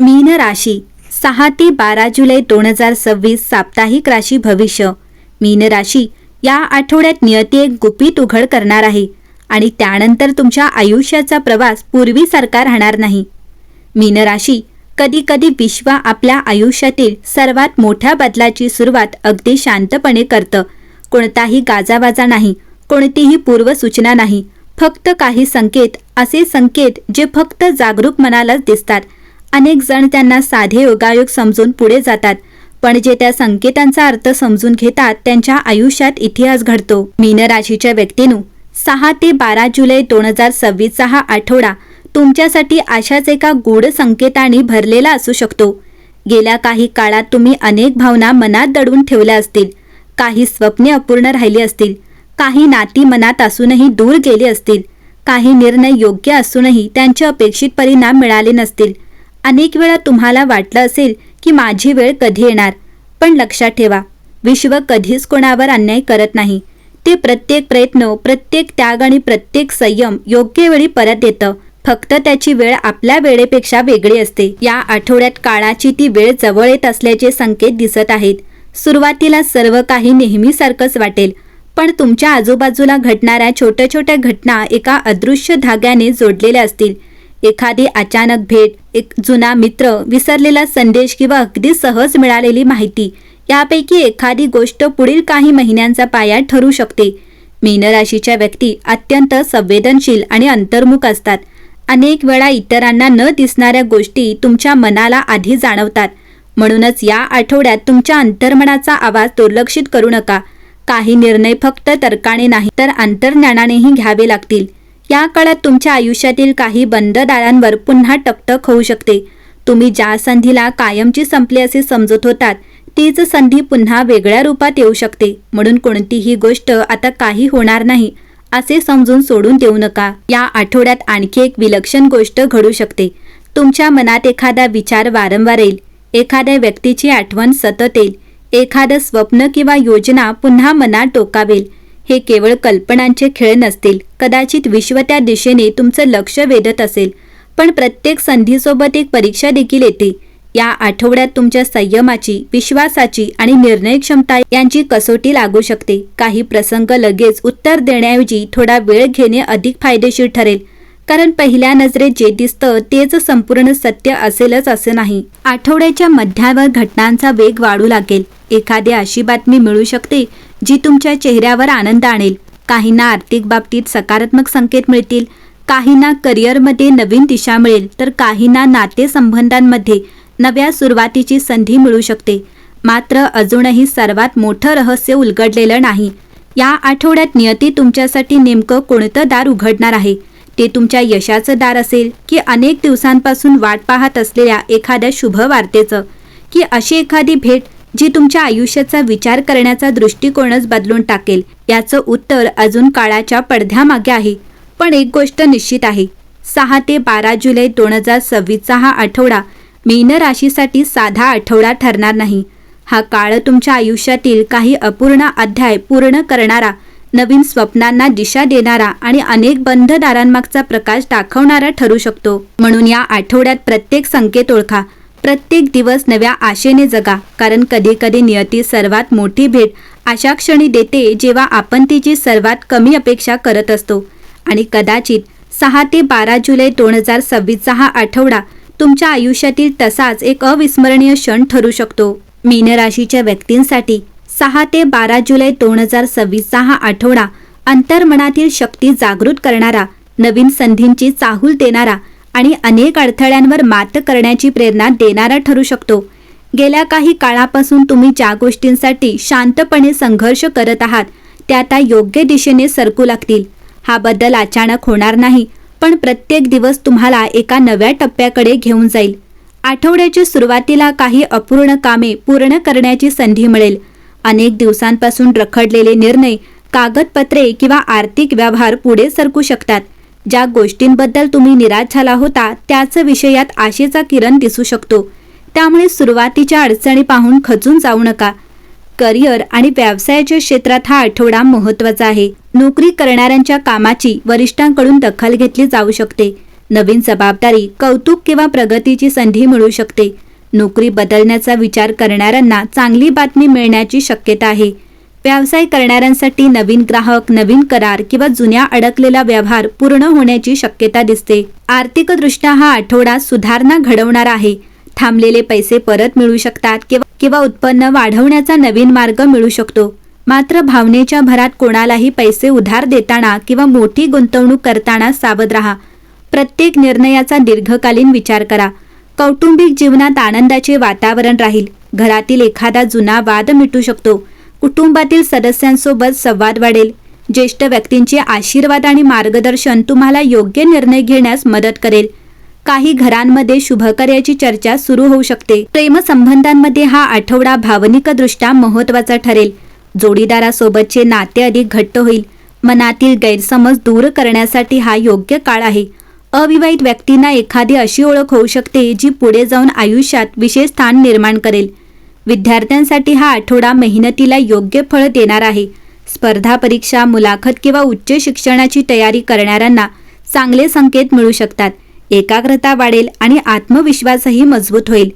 मीन राशी 6 ते 12 जुलै 2026 साप्ताहिक राशी भविष्य। मीन राशी या आठवड्यात नियती एक गुपित उघड करणार आहे आणि त्यानंतर तुमच्या आयुष्याचा प्रवास पूर्वीसारखा राहणार नाही। मीन राशी कधी कधी विश्व आपल्या आयुष्यातील सर्वात मोठ्या बदलाची सुरुवात अगदी शांतपणे करतं। कोणताही गाजावाजा नाही, कोणतीही पूर्वसूचना नाही, फक्त काही संकेत, असे संकेत जे फक्त जागरूक मनालाच दिसतात। अनेक जण त्यांना साधे योगायोग समजून पुढे जातात, पण जे त्या संकेतांचा अर्थ समजून घेतात त्यांच्या आयुष्यात इतिहास घडतो। मीन राशीच्या व्यक्तींनो, 6 ते 12 जुलै 2026 हा आठवडा तुमच्यासाठी अशाच एका गूढ संकेतांनी भरलेला असू शकतो। गेल्या काही काळात तुम्ही अनेक भावना मनात दडवून ठेवल्या असतील, काही स्वप्ने अपूर्ण राहिली असतील, काही नाती मनात असूनही दूर गेली असतील, काही निर्णय योग्य असूनही त्यांचे अपेक्षित परिणाम मिळाले नसतील। अनेक वेळा तुम्हाला वाटलं असेल की माझी वेळ कधी येणार, पण लक्षात ठेवा, विश्व कधीच कोणावर अन्याय करत नाही। ते प्रत्येक प्रयत्न, प्रत्येक त्याग आणि प्रत्येक संयम योग्य वेळी परत देतं, फक्त त्याची वेळ आपल्या वेळेपेक्षा वेगळी असते। या आठवड्यात काळाची ती वेळ जवळ येत असल्याचे संकेत दिसत आहेत। सुरुवातीला सर्व काही नेहमीसारखंच वाटेल, पण तुमच्या आजूबाजूला घडणाऱ्या छोट्या छोट्या घटना एका अदृश्य धाग्याने जोडलेल्या असतील। एखादी अचानक भेट, एक जुना मित्र, विसरलेला संदेश किंवा अगदी सहज मिळालेली माहिती, यापैकी एखादी गोष्ट पुढील काही महिन्यांचा पाया ठरू शकते। मीन राशीच्या व्यक्ती अत्यंत संवेदनशील आणि अंतर्मुख असतात। अनेक वेळा इतरांना न दिसणाऱ्या गोष्टी तुमच्या मनाला आधी जाणवतात। म्हणूनच या आठवड्यात तुमच्या अंतर्मनाचा आवाज दुर्लक्षित करू नका। काही निर्णय फक्त तर्काने नाही तर अंतर्ज्ञानानेही घ्यावे लागतील। या काळात तुमच्या आयुष्यातील काही बंद दारांवर पुन्हा टकटक होऊ शकते। तुम्ही ज्या संधीला कायमची संपली असे समजत होतात, तीच संधी पुन्हा वेगळ्या रूपात येऊ शकते। म्हणून कोणतीही गोष्ट आता काही होणार नाही असे समजून सोडून देऊ नका। या आठवड्यात आणखी एक विलक्षण गोष्ट घडू शकते। तुमच्या मनात एखादा विचार वारंवार येईल, एखाद्या व्यक्तीची आठवण सतत येईल, एखादं स्वप्न किंवा योजना पुन्हा मनात डोकावेल। हे केवळ कल्पनांचे खेळ नसतील, कदाचित विश्व त्या दिशेने तुमचं लक्ष वेधत असेल, पण प्रत्येक संधीसोबत एक परीक्षा देखील येते। या आठवड्यात तुमच्या संयमाची, विश्वासाची आणि निर्णय क्षमता यांची कसोटी लागू शकते। काही प्रसंग लगेच उत्तर देण्याऐवजी थोडा वेळ घेणे अधिक फायदेशीर ठरेल, कारण पहिल्या नजरेत जे दिसतं तेच संपूर्ण सत्य असेलच असं नाही। आठवड्याच्या मध्यावर घटनांचा वेग वाढू लागेल। एखादी अशी बातमी मिळू शकते जी तुमच्या चेहऱ्यावर आनंद आणेल। काहींना आर्थिक बाबतीत सकारात्मक संकेत मिळतील, काहींना करिअरमध्ये नवीन दिशा मिळेल, तर काहींना नातेसंबंधांमध्ये नव्या सुरुवातीची संधी मिळू शकते। मात्र अजूनही सर्वात मोठं रहस्य उलगडलेलं नाही। या आठवड्यात नियती तुमच्यासाठी नेमकं कोणतं दार उघडणार आहे, ते तुमच्या यशाचं दार असेल की अनेक दिवसांपासून वाट पाहत असलेल्या एखाद्या शुभ वार्तेचं, की अशी एखादी भेट जी तुमच्या आयुष्याचा विचार करण्याचा दृष्टिकोनच बदलून टाकेल, याचं उत्तर अजून काळाच्या पडद्यामागे आहे। पण एक गोष्ट निश्चित आहे, 6 ते 12 जुलै 2026 हा आठवडा मीन राशीसाठी साधा आठवडा ठरणार नाही। हा काळ तुमच्या आयुष्यातील काही अपूर्ण अध्याय पूर्ण करणारा, नवीन स्वप्नांना दिशा देणारा आणि अनेक बंद दारांमागचा प्रकाश दाखवणारा ठरू शकतो। म्हणून या आठवड्यात प्रत्येक संकेत ओळखा, प्रत्येक दिवस नव्या आशेने जगा, कारण कधी कधी नियती सर्वात मोठी भेट अशा क्षणी देते जेव्हा आपण तिची सर्वात कमी अपेक्षा करत असतो। आणि कदाचित 6 ते 12 जुलै 2026 हा आठवडा तुमच्या आयुष्यातील तसाच एक अविस्मरणीय क्षण ठरू शकतो। मीन राशीच्या व्यक्तींसाठी 6 ते 12 जुलै 2026 हा आठवडा अंतर्मनातील शक्ती जागृत करणारा, नवीन संधींची चाहूल देणारा आणि अनेक अडथळ्यांवर मात करण्याची प्रेरणा देणारा ठरू शकतो। गेल्या काही काळापासून तुम्ही ज्या गोष्टींसाठी शांतपणे संघर्ष करत आहात त्या आता योग्य दिशेने सरकू लागतील। हा बदल अचानक होणार नाही, पण प्रत्येक दिवस तुम्हाला एका नव्या टप्प्याकडे घेऊन जाईल। आठवड्याच्या सुरुवातीला काही अपूर्ण कामे पूर्ण करण्याची संधी मिळेल। अनेक दिवसांपासून रखडलेले निर्णय, कागदपत्रे किंवा आर्थिक व्यवहार पुढे सरकू शकतात। ज्या गोष्टींबद्दल तुम्ही निराश झाला होता त्याच विषयात आशेचा किरण दिसू शकतो। त्यामुळे सुरुवातीच्या अडचणी पाहून खचून जाऊ नका। करिअर आणि व्यवसायाच्या क्षेत्रात हा आठवडा महत्त्वाचा आहे। नोकरी करणाऱ्यांच्या कामाची वरिष्ठांकडून दखल घेतली जाऊ शकते। नवीन जबाबदारी, कौतुक किंवा प्रगतीची संधी मिळू शकते. नोकरी बदलण्याचा विचार करणाऱ्यांना चांगली बातमी मिळण्याची शक्यता आहे. व्यवसाय करणाऱ्यांसाठी नवीन ग्राहक, नवीन करार किंवा जुन्या अडकलेला व्यवहार पूर्ण होण्याची शक्यता दिसते. आर्थिकदृष्ट्या हा आठवडा सुधारणा घडवणारा आहे. थांबलेले पैसे परत मिळू शकतात किंवा उत्पन्न वाढवण्याचा नवीन मार्ग मिळू शकतो. मात्र भावनेच्या भरात कोणालाही पैसे उधार देताना किंवा मोठी गुंतवणूक करताना सावध राहा. प्रत्येक निर्णयाचा दीर्घकालीन विचार करा. कौटुंबिक जीवनात आनंदाचे वातावरण राहील. घरातील एखादा जुना वाद मिटू शकतो. कुटुंबातील सदस्यांसोबत संवाद वाढेल. ज्येष्ठ व्यक्तींचे आशीर्वाद आणि मार्गदर्शन तुम्हाला योग्य निर्णय घेण्यास मदत करेल. काही घरांमध्ये शुभकार्याची चर्चा सुरू होऊ शकते. प्रेमसंबंधांमध्ये हा आठवडा भावनिकदृष्ट्या महत्त्वाचा ठरेल. जोडीदारासोबतचे नाते अधिक घट्ट होईल. मनातील गैरसमज दूर करण्यासाठी हा योग्य काळ आहे. अविवाहित व्यक्तींना एखादी अशी ओळख होऊ शकते जी पुढे जाऊन आयुष्यात विशेष स्थान निर्माण करेल. विद्यार्थ्यांसाठी हा आठवडा मेहनतीला योग्य फळ देणार आहे. स्पर्धा परीक्षा, मुलाखत किंवा उच्च शिक्षणाची तयारी करणाऱ्यांना चांगले संकेत मिळू शकतात. एकाग्रता वाढेल आणि आत्मविश्वासही मजबूत होईल.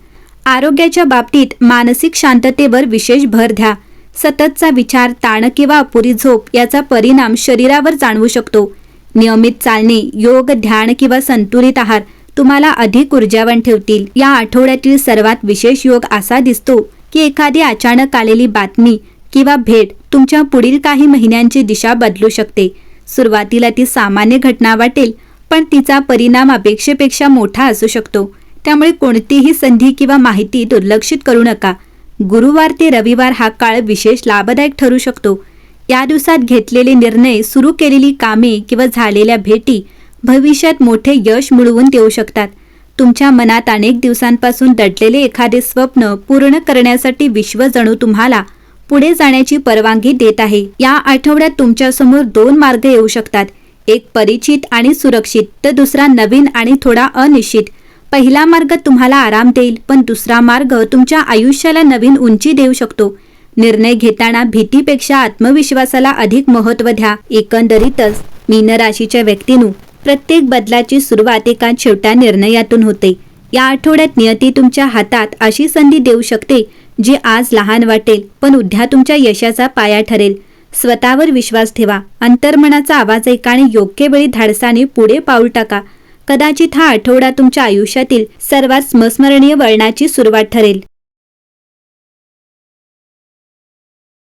आरोग्याच्या बाबतीत मानसिक शांततेवर विशेष भर द्या. सततचा विचार, ताण किंवा अपुरी झोप याचा परिणाम शरीरावर जाणवू शकतो. नियमित चालणे, योग, ध्यान किंवा संतुलित आहार तुम्हाला अधिक ऊर्जावान ठेवतील. या आठवड्यातील सर्वात विशेष योग असा दिसतो की एखादी अचानक आलेली बातमी किंवा भेट तुमच्या पुढील काही महिन्यांची दिशा बदलू शकते. सुरुवातीला ती सामान्य घटना वाटेल, पण तिचा परिणाम अपेक्षेपेक्षा मोठा असू शकतो. त्यामुळे कोणतीही संधी किंवा माहिती दुर्लक्षित करू नका. गुरुवार ते रविवार हा काळ विशेष लाभदायक ठरू शकतो. या दिवसात घेतलेले निर्णय, सुरू केलेली कामे किंवा झालेल्या भेटी भविष्यात मोठे यश मिळवून देऊ शकतात. तुमच्या मनात अनेक दिवसांपासून दडलेले एखादे स्वप्न पूर्ण करण्यासाठी विश्व जणू तुम्हाला पुढे जाण्याची परवानगी देत आहे. या आठवड्यात तुमच्यासमोर 2 मार्ग येऊ शकतात. एक परिचित आणि सुरक्षित, तर दुसरा नवीन आणि थोडा अनिश्चित. पहिला मार्ग तुम्हाला आराम देईल, पण दुसरा मार्ग तुमच्या आयुष्याला नवीन उंची देऊ शकतो. निर्णय घेताना भीतीपेक्षा आत्मविश्वासाला अधिक महत्त्व द्या. एकंदरीतच मीन राशीच्या व्यक्तींनो, प्रत्येक बदलाची सुरुवात एका छोट्या निर्णयातून होते. या आठवड्यात नियती तुमच्या हातात अशी संधी देऊ शकते जी आज लहान वाटेल, पण उद्या तुमच्या यशाचा पाया ठरेल. स्वतःवर विश्वास ठेवा. अंतर्मनाचा आवाज ऐका आणि योग्य वेळी धाडसाने पुढे पाऊल टाका. कदाचित हा आठवडा तुमच्या आयुष्यातील सर्वात स्मरणीय वळणाची सुरुवात ठरेल.